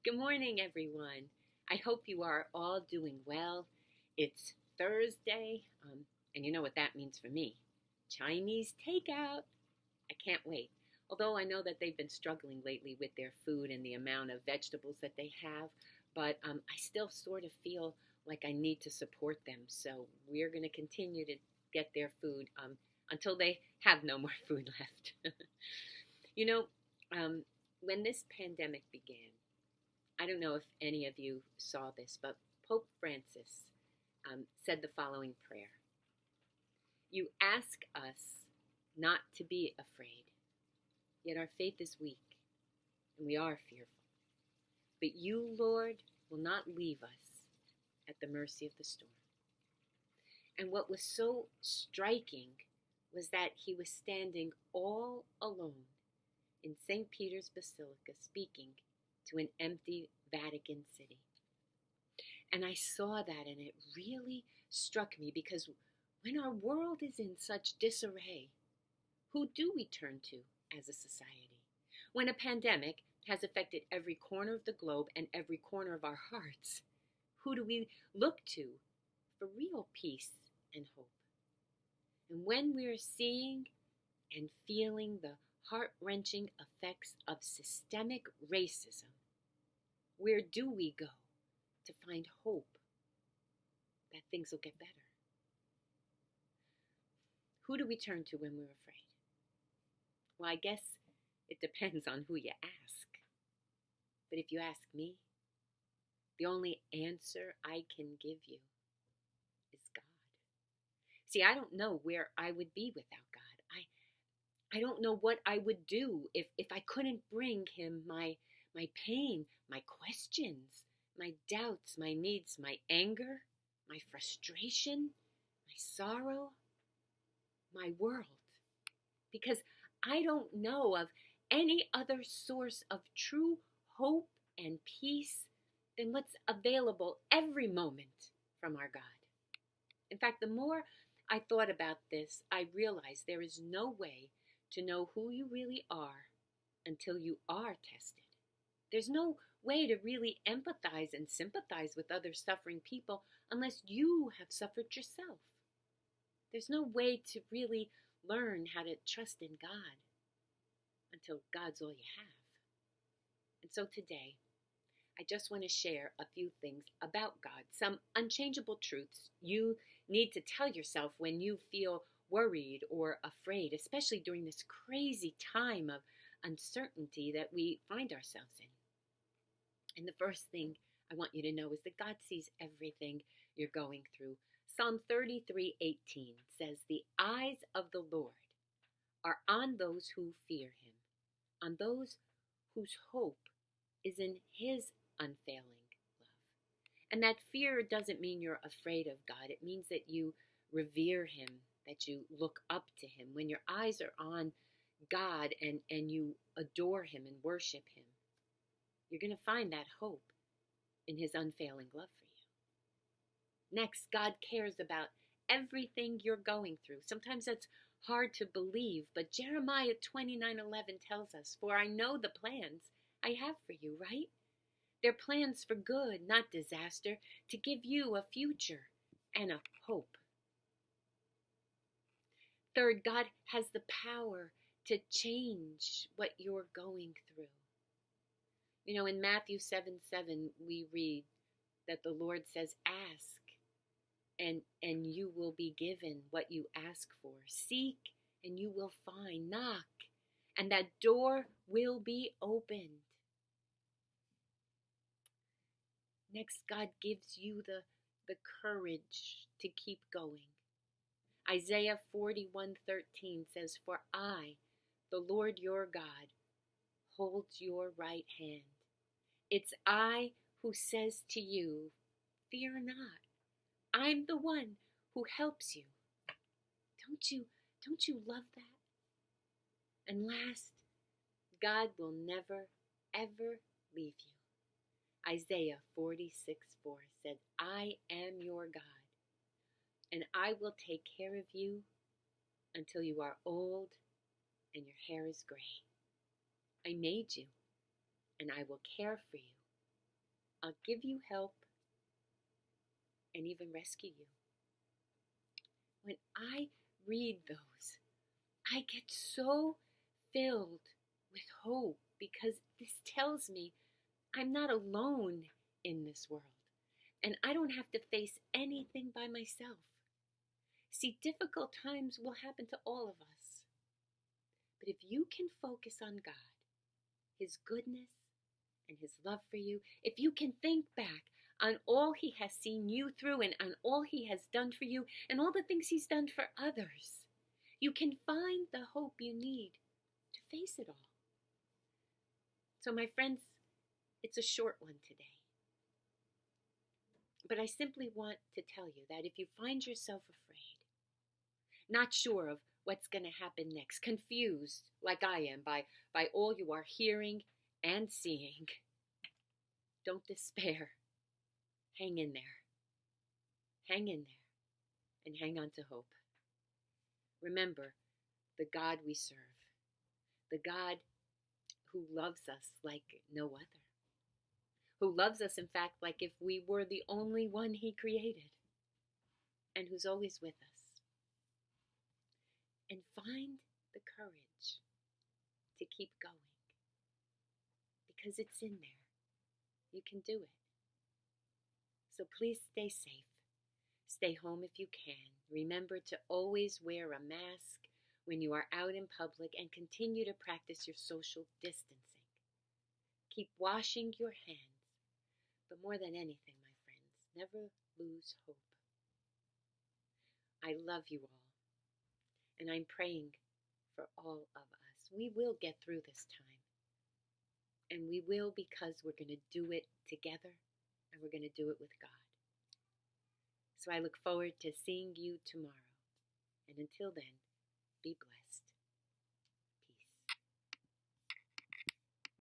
Good morning, everyone. I hope you are all doing well. It's Thursday, and you know what that means for me: Chinese takeout. I can't wait. Although I know that they've been struggling lately with their food and the amount of vegetables that they have, but I still sort of feel like I need to support them. So we're going to continue to get their food until they have no more food left. you know, um, when this pandemic began, I don't know if any of you saw this, but Pope Francis said the following prayer: You ask us not to be afraid, yet our faith is weak, and we are fearful. But you, Lord, will not leave us at the mercy of the storm. And what was so striking was that he was standing all alone in St. Peter's Basilica speaking to an empty Vatican City. And I saw that, and it really struck me, because when our world is in such disarray, who do we turn to as a society? When a pandemic has affected every corner of the globe and every corner of our hearts, who do we look to for real peace and hope? And when we're seeing and feeling the heart-wrenching effects of systemic racism, where do we go to find hope that things will get better? Who do we turn to when we're afraid? Well, I guess it depends on who you ask. But if you ask me, the only answer I can give you is God. See, I don't know where I would be without God. I don't know what I would do if I couldn't bring him my pain, my questions, my doubts, my needs, my anger, my frustration, my sorrow, my world. Because I don't know of any other source of true hope and peace than what's available every moment from our God. In fact, the more I thought about this, I realized there is no way to know who you really are until you are tested. There's no way to really empathize and sympathize with other suffering people unless you have suffered yourself. There's no way to really learn how to trust in God until God's all you have. And so today, I just want to share a few things about God, some unchangeable truths you need to tell yourself when you feel worried or afraid, especially during this crazy time of uncertainty that we find ourselves in. And the first thing I want you to know is that God sees everything you're going through. Psalm 33:18 says, "The eyes of the Lord are on those who fear him, on those whose hope is in his unfailing love." And that fear doesn't mean you're afraid of God. It means that you revere him, that you look up to him. When your eyes are on God and you adore him and worship him, you're going to find that hope in his unfailing love for you. Next, God cares about everything you're going through. Sometimes that's hard to believe, but Jeremiah 29:11 tells us, "For I know the plans I have for you," right? They're plans for good, not disaster, to give you a future and a hope. Third, God has the power to change what you're going through. In Matthew 7:7, we read that the Lord says, "Ask, and you will be given what you ask for. Seek, and you will find. Knock, and that door will be opened." Next, God gives you the courage to keep going. Isaiah 41:13 says, "For I, the Lord your God, holds your right hand. It's I who says to you, fear not. I'm the one who helps you." Don't you love that? And last, God will never, ever leave you. Isaiah 46:4 said, "I am your God, and I will take care of you until you are old and your hair is gray. I made you, and I will care for you I'll give you help and even rescue you. When I read those, I get so filled with hope because this tells me I'm not alone in this world and I don't have to face anything by myself. See, difficult times will happen to all of us. But if you can focus on God, His goodness, and His love for you, if you can think back on all He has seen you through and on all He has done for you and all the things He's done for others, you can find the hope you need to face it all. So, my friends, it's a short one today. But I simply want to tell you that if you find yourself afraid, not sure of what's going to happen next, confused like I am by all you are hearing and seeing, don't despair. Hang in there. Hang in there and hang on to hope. Remember the God we serve, the God who loves us like no other, who loves us, in fact, like if we were the only one He created, and who's always with us. And find the courage to keep going, because it's in there. You can do it. So please stay safe. Stay home if you can. Remember to always wear a mask when you are out in public and continue to practice your social distancing. Keep washing your hands. But more than anything, my friends, never lose hope. I love you all. And I'm praying for all of us. We will get through this time. And we will, because we're going to do it together and we're going to do it with God. So I look forward to seeing you tomorrow. And until then, be blessed.